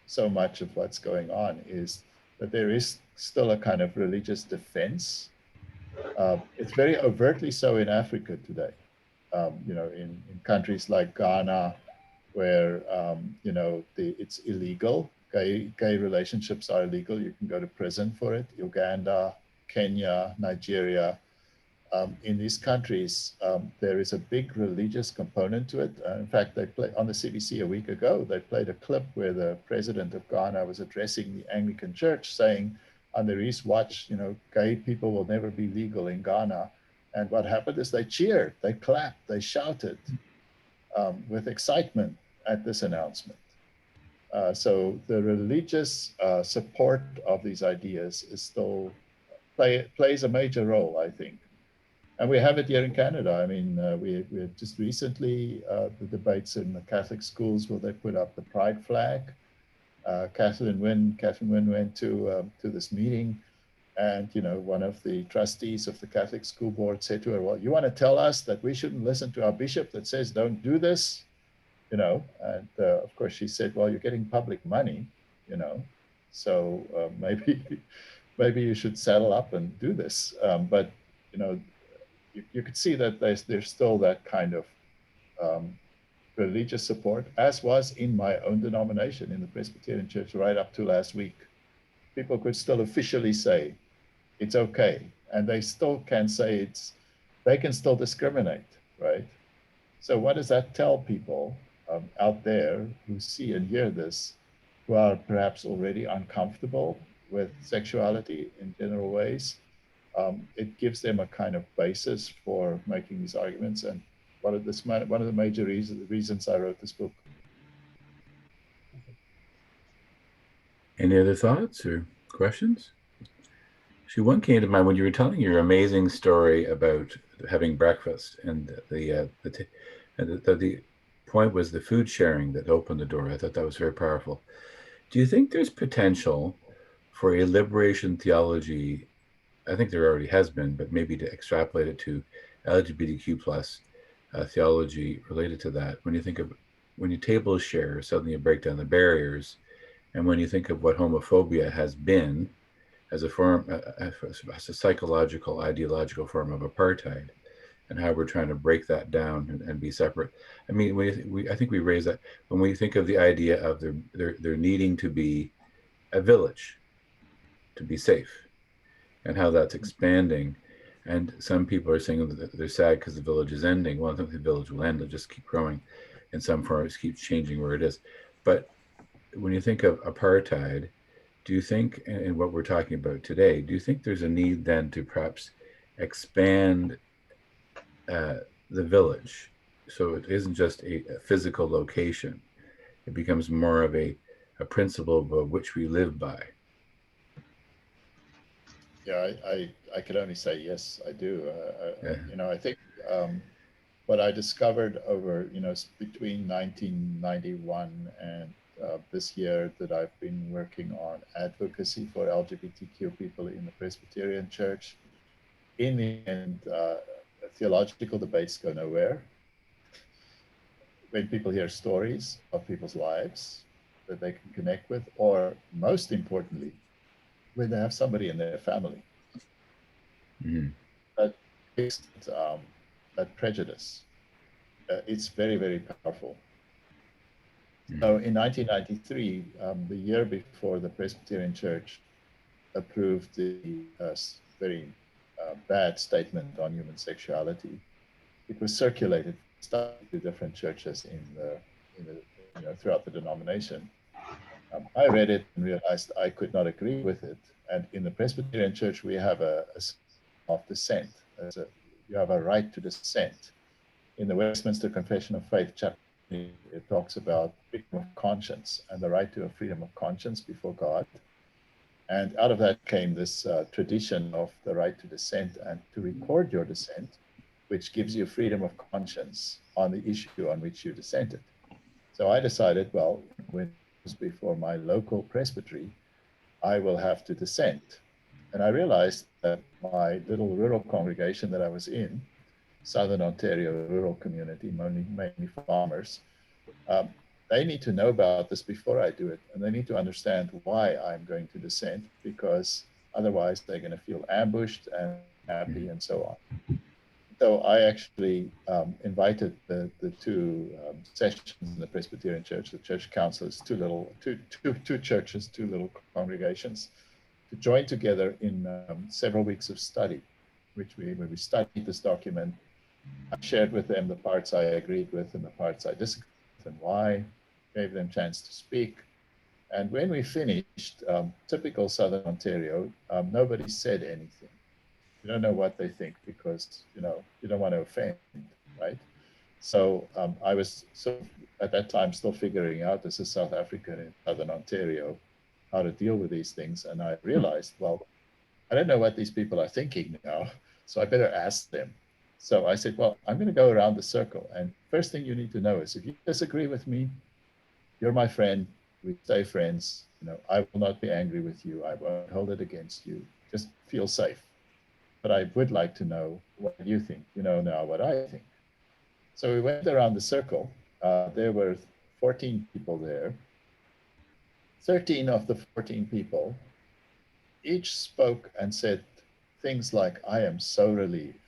so much of what's going on, is that there is still a kind of religious defense. It's very overtly so in Africa today. You know, in countries like Ghana, where you know it's illegal. Gay relationships are illegal. You can go to prison for it. Uganda, Kenya, Nigeria. In these countries, there is a big religious component to it. In fact, they played on the CBC a week ago. They played a clip where the president of Ghana was addressing the Anglican Church, saying, "Under his watch, you know, gay people will never be legal in Ghana." And what happened is they cheered, they clapped, they shouted with excitement at this announcement. So the religious support of these ideas is still plays a major role, I think. And we have it here in Canada. I mean, we just recently the debates in the Catholic schools where they put up the pride flag. Catherine Wynne went to this meeting, and you know, one of the trustees of the Catholic school board said to her, "Well, you want to tell us that we shouldn't listen to our bishop that says don't do this?" You know, and of course she said, "Well, you're getting public money, you know, so maybe maybe you should saddle up and do this." But you know, you could see that there's still that kind of religious support, as was in my own denomination in the Presbyterian Church right up to last week. People could still officially say it's okay, and they still can say they can still discriminate, right? So what does that tell people out there who see and hear this, who are perhaps already uncomfortable with sexuality in general ways? It gives them a kind of basis for making these arguments. And one of the major reasons I wrote this book. Any other thoughts or questions? See, one came to mind when you were telling your amazing story about having breakfast, and the point was the food sharing that opened the door. I thought that was very powerful. Do you think there's potential for a liberation theology? I think there already has been, but maybe to extrapolate it to LGBTQ plus theology related to that. When you table share, suddenly you break down the barriers. And when you think of what homophobia has been as a form, as a psychological, ideological form of apartheid, and how we're trying to break that down and be separate. I mean, I think we raise that when we think of the idea of there needing to be a village to be safe, and how that's expanding. And some people are saying that they're sad because the village is ending. Well, I don't think the village will end; it'll just keep growing in some form. It keeps changing where it is. But when you think of apartheid, do you think, in what we're talking about today, do you think there's a need then to perhaps expand uh, the village so it isn't just a physical location? It becomes more of a principle by which we live by. Yeah, I could only say yes, I do. Yeah. I think what I discovered over, between 1991 and this year that I've been working on advocacy for LGBTQ people in the Presbyterian Church. In the end, theological debates go nowhere. When people hear stories of people's lives that they can connect with, or most importantly, when they have somebody in their family Mm-hmm. that takes that prejudice, it's very, very powerful. So in 1993, the year before the Presbyterian Church approved the very bad statement on human sexuality, it was circulated to different churches throughout the denomination. I read it and realized I could not agree with it. And in the Presbyterian Church, we have a of dissent. You have a right to dissent. In the Westminster Confession of Faith, chapter 20, it talks about freedom of conscience and the right to a freedom of conscience before God. And out of that came this tradition of the right to dissent and to record your dissent, which gives you freedom of conscience on the issue on which you dissented. So I decided, well, when it was before my local presbytery, I will have to dissent. And I realized that my little rural congregation that I was in, Southern Ontario rural community, mainly farmers, um, they need to know about this before I do it. And they need to understand why I'm going to dissent, because otherwise they're going to feel ambushed and happy and so on. So I actually invited the two sessions in the Presbyterian Church, the church councils, two churches, two little congregations, to join together in several weeks of study, where we studied this document. I shared with them the parts I agreed with and the parts I disagreed with and why, gave them a chance to speak. And when we finished, typical Southern Ontario, nobody said anything. You don't know what they think because, you don't want to offend, right? So I was at that time still figuring out, this is South Africa in Southern Ontario, how to deal with these things. And I realized, well, I don't know what these people are thinking now, so I better ask them. So I said, well, I'm going to go around the circle. And first thing you need to know is if you disagree with me, you're my friend. We stay friends. I will not be angry with you. I won't hold it against you. Just feel safe. But I would like to know what you think. You know now what I think. So we went around the circle. There were 14 people there. 13 of the 14 people each spoke and said things like, I am so relieved.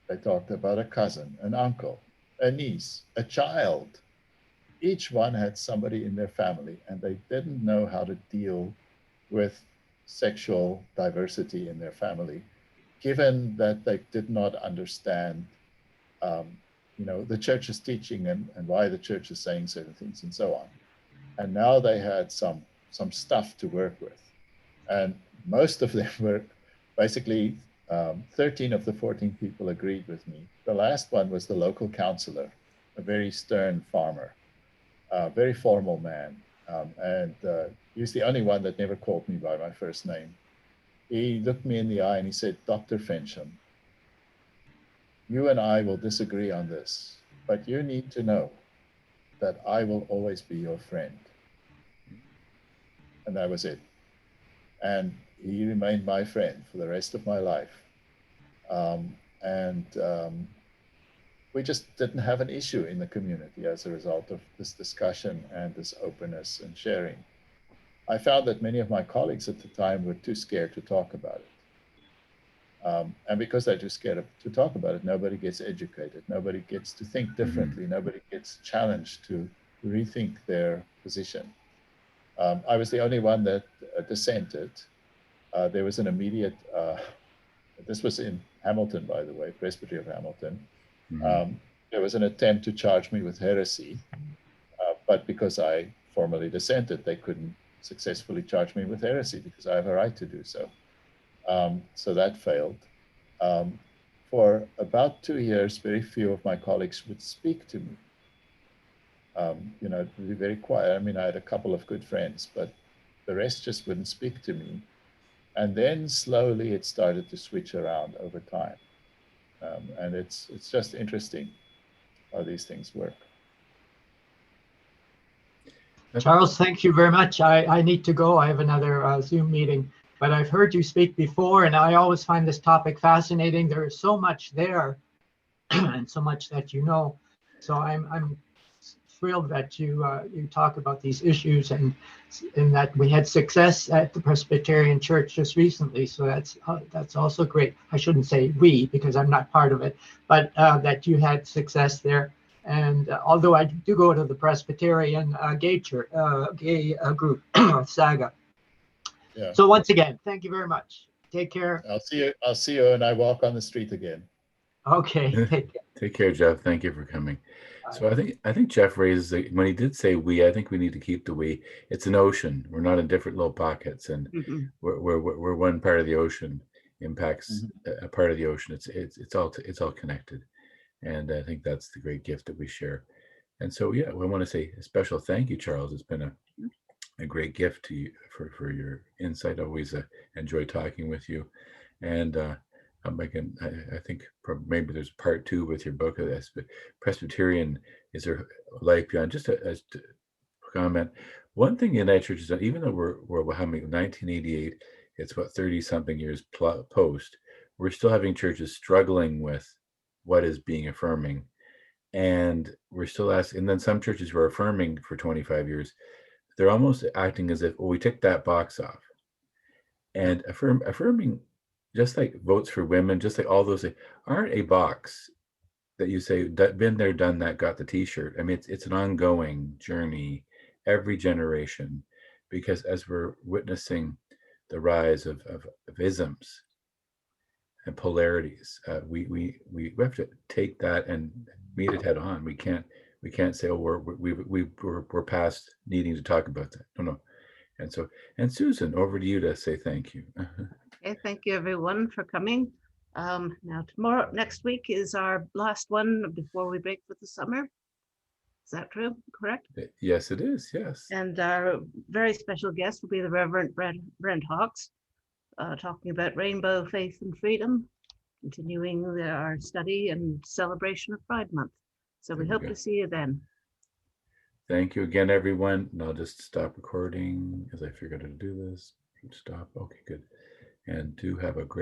They talked about a cousin, an uncle, a niece, a child. Each one had somebody in their family, and they didn't know how to deal with sexual diversity in their family, given that they did not understand, the church's teaching and why the church is saying certain things and so on. And now they had some stuff to work with. And most of them were basically 13 of the 14 people agreed with me. The last one was the local councillor, a very stern farmer, a very formal man. And he's the only one that never called me by my first name. He looked me in the eye and he said, Dr. Fensham, you and I will disagree on this, but you need to know that I will always be your friend. And that was it. And he remained my friend for the rest of my life. And we just didn't have an issue in the community as a result of this discussion and this openness and sharing. I found that many of my colleagues at the time were too scared to talk about it. And because they're too scared to talk about it, nobody gets educated. Nobody gets to think differently. Nobody gets challenged to rethink their position. I was the only one that dissented. There was an immediate, this was in Hamilton, by the way, Presbytery of Hamilton. There was an attempt to charge me with heresy, but because I formally dissented, they couldn't successfully charge me with heresy because I have a right to do so. So that failed. For about 2 years, very few of my colleagues would speak to me. You know, it'd be very quiet. I mean, I had a couple of good friends, but the rest just wouldn't speak to me. And then slowly it started to switch around over time. And it's just interesting how these things work. Charles, thank you very much. I need to go. I have another Zoom meeting, but I've heard you speak before, and I always find this topic fascinating. There is so much there and so much that you know. So I'm thrilled that you talk about these issues and that we had success at the Presbyterian Church just recently. So that's also great. I shouldn't say we because I'm not part of it, but that you had success there. And although I do go to the Presbyterian gay church, group, Saga. Yeah. So once again, thank you very much. Take care. I'll see you when I walk on the street again. Okay. Take care. Take care, Jeff. Thank you for coming. So I think Jeff raises when he did say we. I think we need to keep the we. It's an ocean. We're not in different little pockets, and we're one part of the ocean impacts a part of the ocean. It's all connected, and I think that's the great gift that we share. And so yeah, we want to say a special thank you, Charles. It's been a great gift to you for your insight. Always enjoy talking with you, and I think maybe there's part 2 with your book of this, but Presbyterian is there life beyond? Just as to comment, one thing the United Church has done, even though we're having 1988, it's what 30 something years post, we're still having churches struggling with what is being affirming, and we're still asking. And then some churches were affirming for 25 years. They're almost acting as if, well, we tick that box off, and affirming. Just like votes for women, just like all those aren't a box that you say that been there, done that, got the T-shirt. I mean, it's an ongoing journey, every generation, because as we're witnessing the rise of isms and polarities, we have to take that and meet it head on. We can't say, oh, we're past needing to talk about that. No. And Susan, over to you to say thank you. Okay, thank you everyone for coming. Now next week is our last one before we break for the summer. Is that true? Correct? Yes, it is. Yes. And our very special guest will be the Reverend Brent Hawks, talking about rainbow, faith, and freedom, continuing our study and celebration of Pride Month. So we hope to see you then. Thank you again, everyone. And I'll just stop recording as I figured out how to do this. Stop. Okay, good. And do have a great